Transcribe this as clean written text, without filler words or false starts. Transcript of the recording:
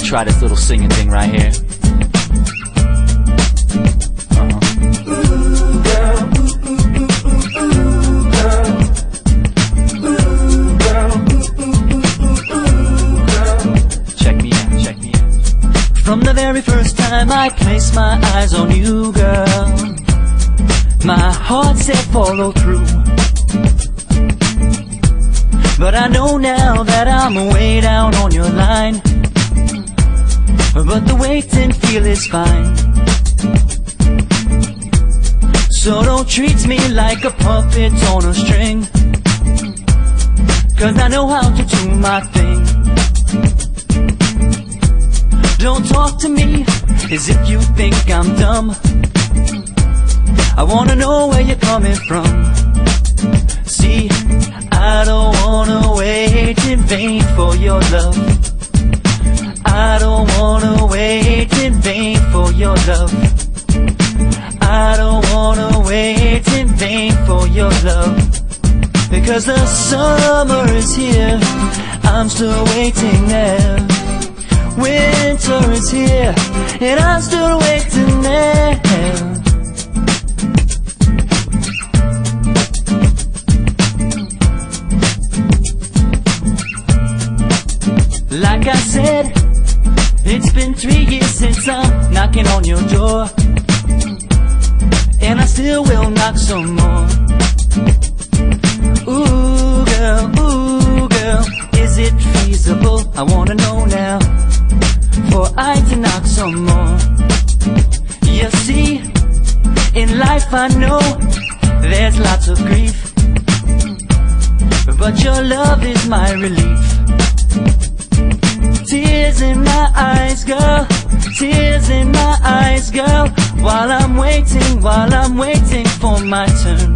to try this little singing thing right here. Check me out, check me out. From the very first time I placed my eyes on you, girl, my heart said follow through. But I know now that I'm way down on your line, but the waiting feel is fine. So don't treat me like a puppet on a string, 'cause I know how to do my thing. Don't talk to me as if you think I'm dumb. I wanna know where you're coming from. See, I don't wanna wait in vain for your love. I don't wanna wait in vain for your love. I don't wanna wait in vain for your love. Because the summer is here, I'm still waiting there. Winter is here, and I'm still waiting there. Like I said, it's been 3 years since I'm knocking on your door, and I still will knock some more. Ooh girl, is it feasible? I wanna know now, for I to knock some more. You see, in life I know there's lots of grief, but your love is my relief. Tears in my eyes, girl, tears in my eyes, girl, while I'm waiting for my turn.